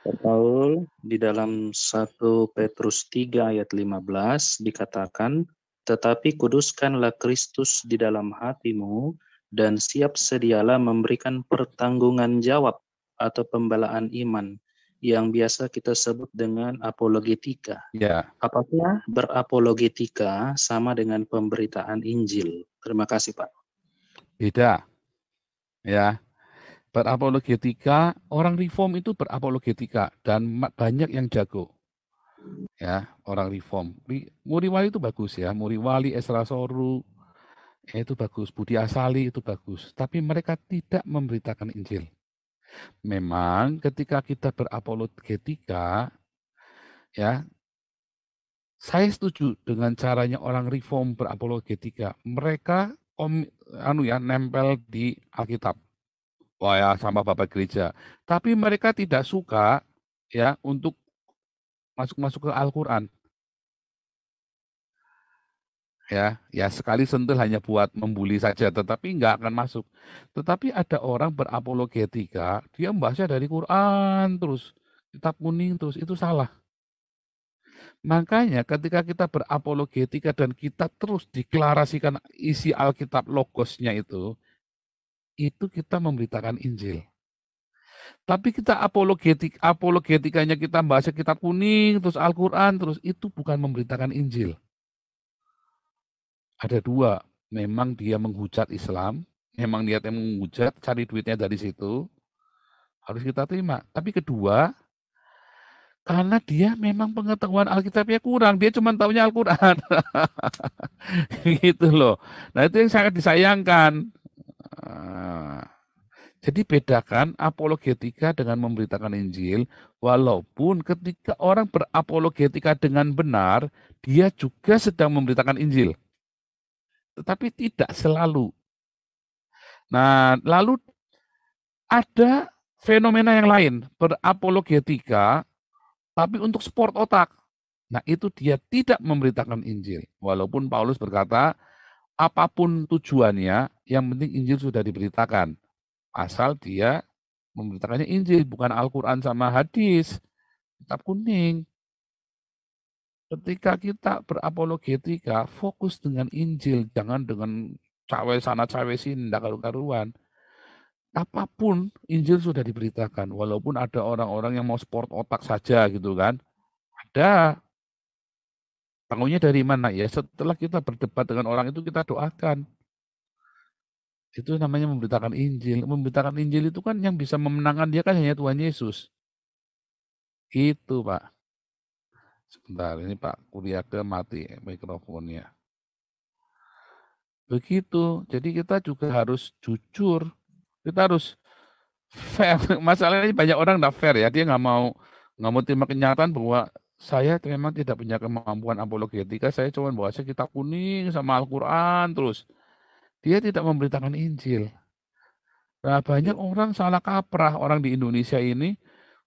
Pak Paul, di dalam 1 Petrus 3 ayat 15 dikatakan, tetapi kuduskanlah Kristus di dalam hatimu dan siap sedialah memberikan pertanggungan jawab atau pembelaan iman yang biasa kita sebut dengan apologetika. Ya, Apakah berapologetika sama dengan pemberitaan Injil? Terima kasih, Pak. beda. Ya, berapologetika, orang reform itu berapologetika dan banyak yang jago. Ya, orang reform. Muriwali itu bagus ya, Muriwali, Esra Soru, itu bagus, Budi Asali itu bagus. Tapi mereka tidak memberitakan Injil. Memang ketika kita berapologetika, ya, saya setuju dengan caranya orang reform berapologetika. Mereka nempel di Alkitab. Wah ya, sama Bapak Gereja. Tapi mereka tidak suka ya untuk masuk-masuk ke Al-Quran. Ya sekali sentuh hanya buat membuli saja, tetapi nggak akan masuk. Tetapi ada orang berapologetika, dia membahasnya dari Quran terus, kitab kuning terus, itu salah. Makanya ketika kita berapologetika dan kita terus deklarasikan isi Alkitab logosnya itu kita memberitakan Injil. Tapi kita apologetikanya kita bahasa kitab kuning, terus Al-Quran, terus itu bukan memberitakan Injil. Ada dua, memang dia menghujat Islam, memang dia yang menghujat, cari duitnya dari situ, harus kita terima. Tapi kedua, karena dia memang pengetahuan Alkitabnya kurang, dia cuma taunya Al-Quran. Gitu loh. Nah itu yang sangat disayangkan. Ah, Jadi bedakan apologetika dengan memberitakan Injil, walaupun ketika orang berapologetika dengan benar, dia juga sedang memberitakan Injil. Tetapi tidak selalu. Nah, lalu ada fenomena yang lain, berapologetika, tapi untuk sport otak. Nah, itu dia tidak memberitakan Injil. Walaupun Paulus berkata, apapun tujuannya, yang penting Injil sudah diberitakan. Asal dia memberitakannya Injil, bukan Al-Quran sama hadis, kitab kuning. Ketika kita berapologetika, fokus dengan Injil, jangan dengan cawe sana cawe sini, tidak karu-karuan. Apapun Injil sudah diberitakan, walaupun ada orang-orang yang mau sport otak saja gitu kan. Ada. Bangunnya dari mana? Ya setelah kita berdebat dengan orang itu kita doakan. Itu namanya memberitakan Injil. Memberitakan Injil itu kan yang bisa memenangkan dia kan hanya Tuhan Yesus. Itu Pak. Sebentar, ini Pak Kuriake mati mikrofonnya. Begitu. Jadi kita juga harus jujur. Kita harus fair. Masalahnya banyak orang nggak fair ya. Dia nggak mau terima kenyataan bahwa saya memang tidak punya kemampuan apologetika. Saya cuma baca kitab kuning sama Al-Quran terus. Dia tidak memberitakan Injil. Nah, banyak orang salah kaprah orang di Indonesia ini.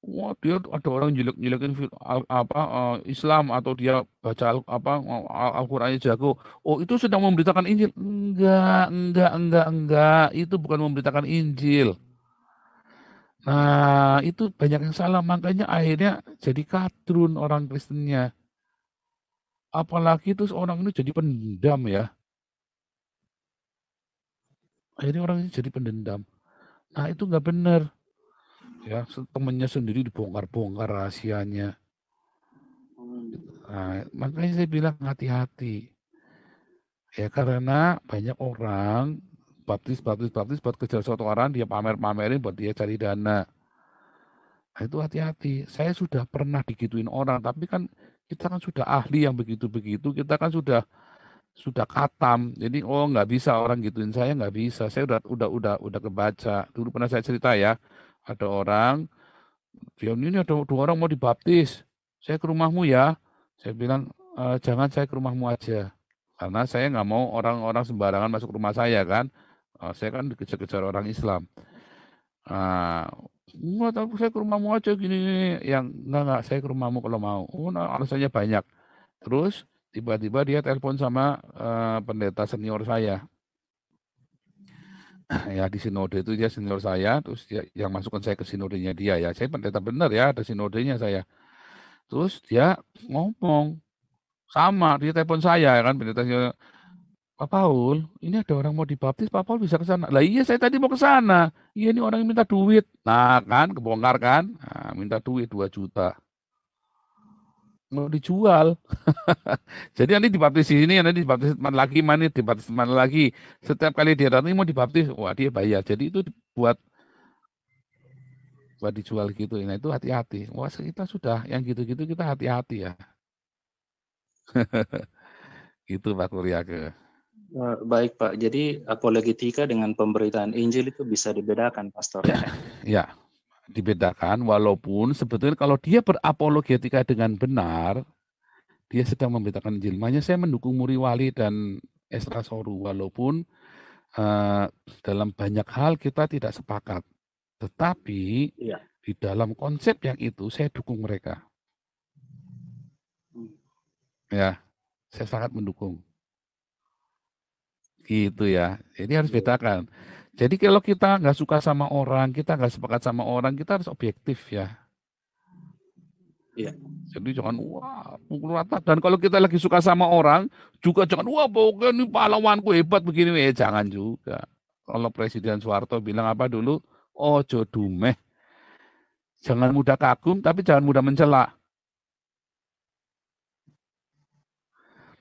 Wah, dia ada orang jelek-jelekin Islam atau dia baca Al-Qur'annya jago. Oh, itu sedang memberitakan Injil. Enggak. Itu bukan memberitakan Injil. Nah, itu banyak yang salah. Makanya akhirnya jadi kadrun orang Kristennya. Apalagi terus orang ini jadi pendendam ya. Akhirnya orang ini jadi pendendam. Nah, itu nggak benar. Ya, temannya sendiri dibongkar-bongkar rahasianya. Nah, makanya saya bilang hati-hati. Ya karena banyak orang baptis buat kejar suatu orang, dia pamerin buat dia cari dana. Nah, itu hati-hati. Saya sudah pernah digituin orang, tapi kan kita kan sudah ahli yang begitu-begitu, kita kan sudah katam. Jadi nggak bisa orang gituin saya, nggak bisa. Saya udah kebaca. Dulu pernah saya cerita ya, ada orang dia ini ada 2 orang mau dibaptis. Saya ke rumahmu ya. Saya bilang, jangan, saya ke rumahmu aja. Karena saya nggak mau orang-orang sembarangan masuk rumah saya kan. Saya kan dikejar-kejar orang Islam. Nah, enggak, tapi saya ke rumahmu aja gini. Yang enggak, saya ke rumahmu kalau mau. Oh, nah, alasannya banyak. Terus tiba-tiba dia telepon sama pendeta senior saya. Ya di sinode itu dia senior saya, terus dia yang masukkan saya ke sinodenya dia ya. Saya pendeta benar ya, ada sinodenya saya. Terus dia ngomong, sama, dia telepon saya kan, pendetanya, Pak Paul, ini ada orang mau dibaptis, Pak Paul bisa ke sana. Lah iya saya tadi mau ke sana. Iya ini orang yang minta duit. Nah kan, kebongkar kan, nah, minta duit 2 juta. Mau dijual. Jadi nanti dibaptis di sini, nanti dibaptis teman lagi, mana dibaptis teman lagi. Setiap kali dia datang mau dibaptis, wah dia bayar. Jadi itu buat dijual gitu. Nah itu hati-hati. Wah kita sudah yang gitu-gitu kita hati-hati ya. Itu Pak Kuryake. Baik Pak, jadi apologetika dengan pemberitaan Injil itu bisa dibedakan, Pastor ya? Ya, dibedakan walaupun sebetulnya kalau dia berapologetika dengan benar, dia sedang membedakan Injil. Makanya saya mendukung Muri Wali dan Esra Soru walaupun dalam banyak hal kita tidak sepakat. Tetapi Iya. di dalam konsep yang itu saya dukung mereka. Ya, saya sangat mendukung. Gitu ya. Jadi harus bedakan. Jadi kalau kita nggak suka sama orang, kita nggak sepakat sama orang, kita harus objektif ya. Iya. Jadi jangan wah pukul rata. Dan kalau kita lagi suka sama orang, juga jangan wah pokoknya ini pahlawanku hebat begini. Jangan juga. Kalau Presiden Soeharto bilang apa dulu? Ojo dumeh. Jangan mudah kagum, tapi jangan mudah mencela.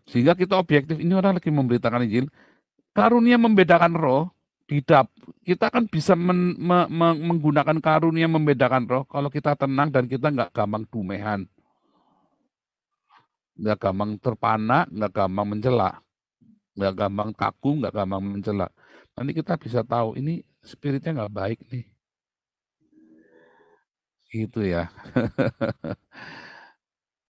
Sehingga kita objektif, ini orang lagi memberitakan Injil, karunia membedakan roh, kita kan bisa menggunakan karunia membedakan roh kalau kita tenang dan kita nggak gampang dumehan. Nggak gampang terpana, nggak gampang mencela. Nggak gampang kagum, nggak gampang mencela. Nanti kita bisa tahu, ini spiritnya nggak baik nih. Gitu ya.